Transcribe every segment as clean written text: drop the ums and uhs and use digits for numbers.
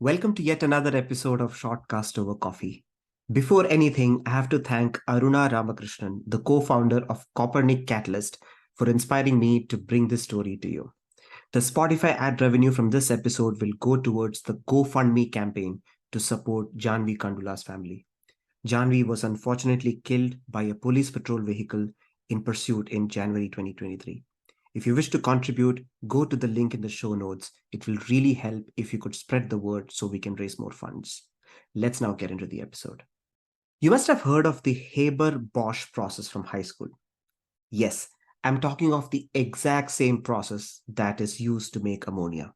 Welcome to yet another episode of Shortcast Over Coffee. Before anything, I have to thank Aruna Ramakrishnan, the co-founder of Copernic Catalyst, for inspiring me to bring this story to you. The Spotify ad revenue from this episode will go towards the GoFundMe campaign to support Janvi Kandula's family. Janvi was unfortunately killed by a police patrol vehicle in pursuit in January 2023. If you wish to contribute, go to the link in the show notes. It will really help if you could spread the word so we can raise more funds. Let's now get into the episode. You must have heard of the Haber-Bosch process from high school. Yes, I'm talking of the exact same process that is used to make ammonia.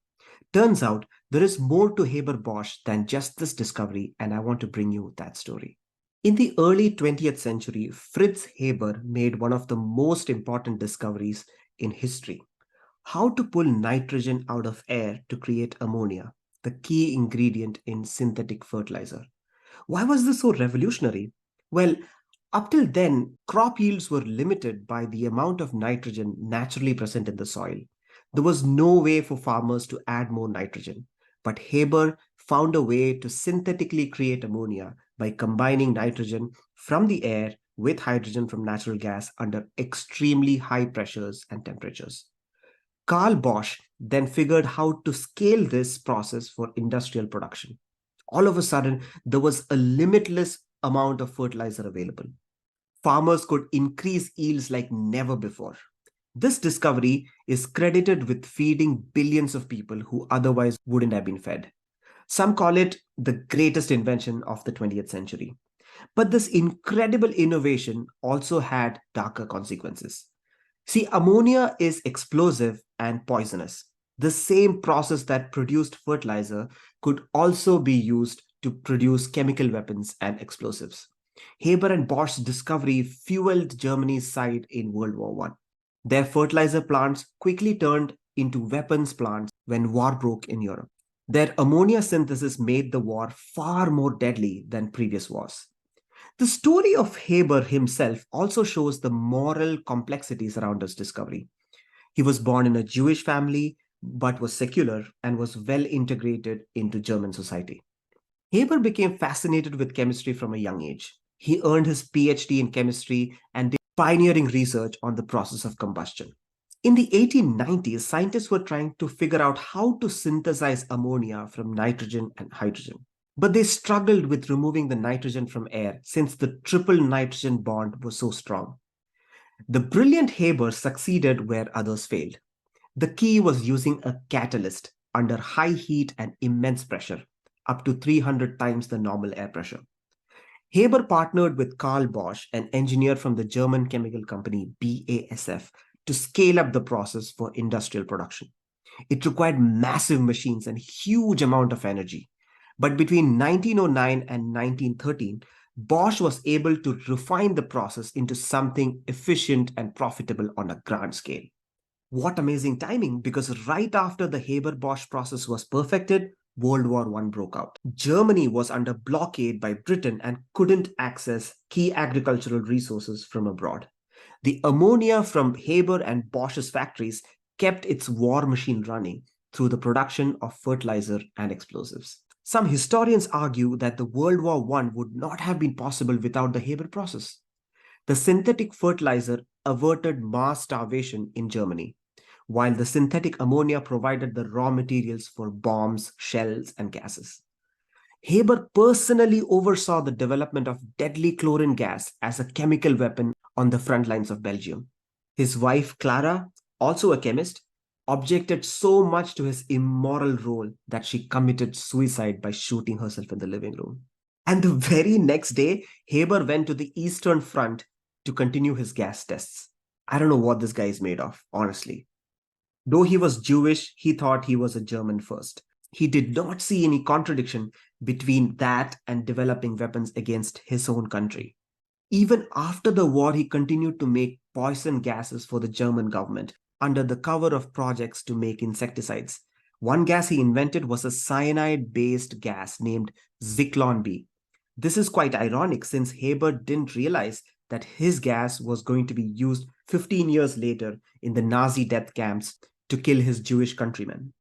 Turns out there is more to Haber-Bosch than just this discovery, and I want to bring you that story. In the early 20th century, Fritz Haber made one of the most important discoveries in history: how to pull nitrogen out of air to create ammonia, the key ingredient in synthetic fertilizer. Why was this so revolutionary? Well, up till then, crop yields were limited by the amount of nitrogen naturally present in the soil. There was no way for farmers to add more nitrogen. But Haber found a way to synthetically create ammonia by combining nitrogen from the air with hydrogen from natural gas under extremely high pressures and temperatures. Carl Bosch then figured how to scale this process for industrial production. All of a sudden, there was a limitless amount of fertilizer available. Farmers could increase yields like never before. This discovery is credited with feeding billions of people who otherwise wouldn't have been fed. Some call it the greatest invention of the 20th century. But this incredible innovation also had darker consequences. See, ammonia is explosive and poisonous. The same process that produced fertilizer could also be used to produce chemical weapons and explosives. Haber and Bosch's discovery fueled Germany's side in World War I. Their fertilizer plants quickly turned into weapons plants when war broke in Europe. Their ammonia synthesis made the war far more deadly than previous wars. The story of Haber himself also shows the moral complexities around his discovery. He was born in a Jewish family, but was secular and was well integrated into German society. Haber became fascinated with chemistry from a young age. He earned his PhD in chemistry and did pioneering research on the process of combustion. In the 1890s, scientists were trying to figure out how to synthesize ammonia from nitrogen and hydrogen. But they struggled with removing the nitrogen from air since the triple nitrogen bond was so strong. The brilliant Haber succeeded where others failed. The key was using a catalyst under high heat and immense pressure, up to 300 times the normal air pressure. Haber partnered with Carl Bosch, an engineer from the German chemical company BASF, to scale up the process for industrial production. It required massive machines and huge amount of energy. But between 1909 and 1913, Bosch was able to refine the process into something efficient and profitable on a grand scale. What amazing timing, because right after the Haber-Bosch process was perfected, World War I broke out. Germany was under blockade by Britain and couldn't access key agricultural resources from abroad. The ammonia from Haber and Bosch's factories kept its war machine running through the production of fertilizer and explosives. Some historians argue that the World War I would not have been possible without the Haber process. The synthetic fertilizer averted mass starvation in Germany, while the synthetic ammonia provided the raw materials for bombs, shells, and gases. Haber personally oversaw the development of deadly chlorine gas as a chemical weapon on the front lines of Belgium. His wife, Clara, also a chemist, objected so much to his immoral role that she committed suicide by shooting herself in the living room. And the very next day, Haber went to the Eastern Front to continue his gas tests. I don't know what this guy is made of, honestly. Though he was Jewish, he thought he was a German first. He did not see any contradiction between that and developing weapons against his own country. Even after the war, he continued to make poison gases for the German government under the cover of projects to make insecticides. One gas he invented was a cyanide-based gas named Zyklon B. This is quite ironic since Haber didn't realize that his gas was going to be used 15 years later in the Nazi death camps to kill his Jewish countrymen.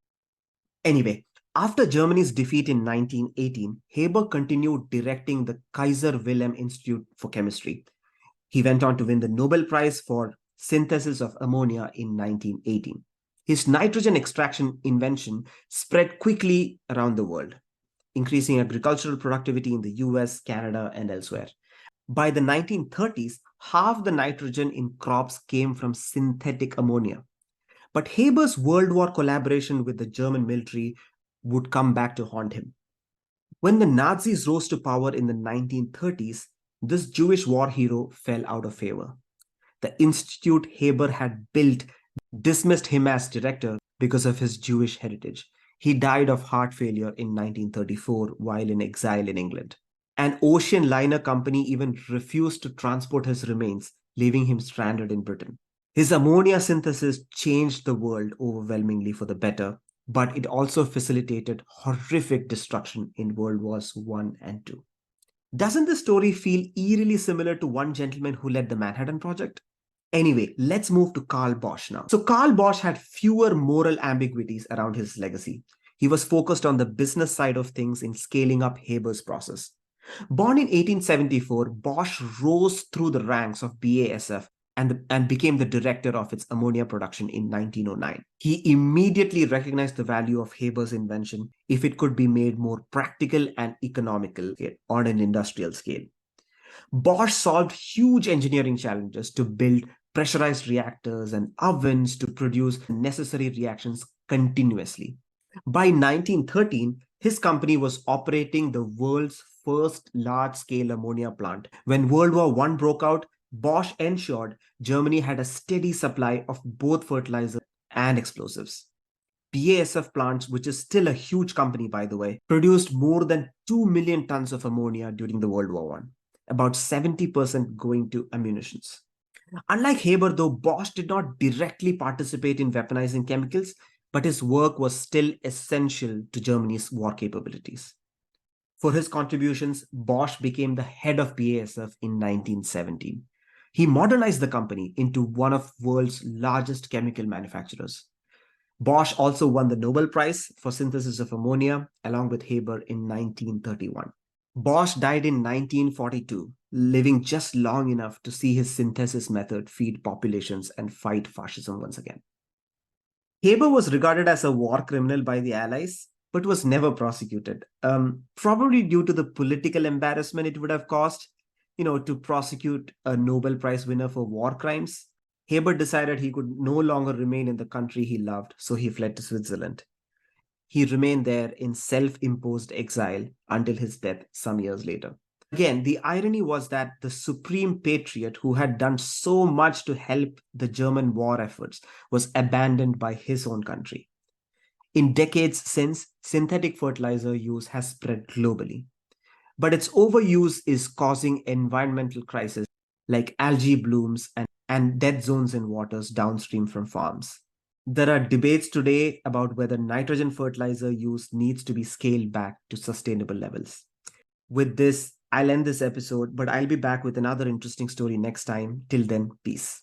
Anyway, After Germany's defeat in 1918, Haber continued directing the Kaiser Wilhelm Institute for Chemistry. He went on to win the Nobel Prize for synthesis of ammonia in 1918. His nitrogen extraction invention spread quickly around the world, increasing agricultural productivity in the US, Canada, and elsewhere. By the 1930s, half the nitrogen in crops came from synthetic ammonia. But Haber's World War collaboration with the German military would come back to haunt him. When the Nazis rose to power in the 1930s, this Jewish war hero fell out of favor. The institute Haber had built dismissed him as director because of his Jewish heritage. He died of heart failure in 1934 while in exile in England. An ocean liner company even refused to transport his remains, leaving him stranded in Britain. His ammonia synthesis changed the world overwhelmingly for the better, but it also facilitated horrific destruction in World Wars I and II. Doesn't the story feel eerily similar to one gentleman who led the Manhattan Project? Anyway, let's move to Carl Bosch now. So Carl Bosch had fewer moral ambiguities around his legacy. He was focused on the business side of things in scaling up Haber's process. Born in 1874, Bosch rose through the ranks of BASF and became the director of its ammonia production in 1909. He immediately recognized the value of Haber's invention if it could be made more practical and economical on an industrial scale. Bosch solved huge engineering challenges to build pressurized reactors and ovens to produce necessary reactions continuously. By 1913, his company was operating the world's first large-scale ammonia plant. When World War I broke out, Bosch ensured Germany had a steady supply of both fertilizers and explosives. BASF plants, which is still a huge company, by the way, produced more than 2 million tons of ammonia during the World War I, about 70% going to munitions. Unlike Haber, though, Bosch did not directly participate in weaponizing chemicals, but his work was still essential to Germany's war capabilities. For his contributions, Bosch became the head of BASF in 1917. He modernized the company into one of the world's largest chemical manufacturers. Bosch also won the Nobel Prize for synthesis of ammonia along with Haber in 1931. Bosch died in 1942, living just long enough to see his synthesis method feed populations and fight fascism once again. Haber was regarded as a war criminal by the Allies, but was never prosecuted, probably due to the political embarrassment it would have caused, to prosecute a Nobel Prize winner for war crimes. Haber decided he could no longer remain in the country he loved, so he fled to Switzerland. He remained there in self-imposed exile until his death some years later. Again, the irony was that the supreme patriot who had done so much to help the German war efforts was abandoned by his own country. In decades since, synthetic fertilizer use has spread globally. But its overuse is causing environmental crises like algae blooms and dead zones in waters downstream from farms. There are debates today about whether nitrogen fertilizer use needs to be scaled back to sustainable levels. With this, I'll end this episode, but I'll be back with another interesting story next time. Till then, peace.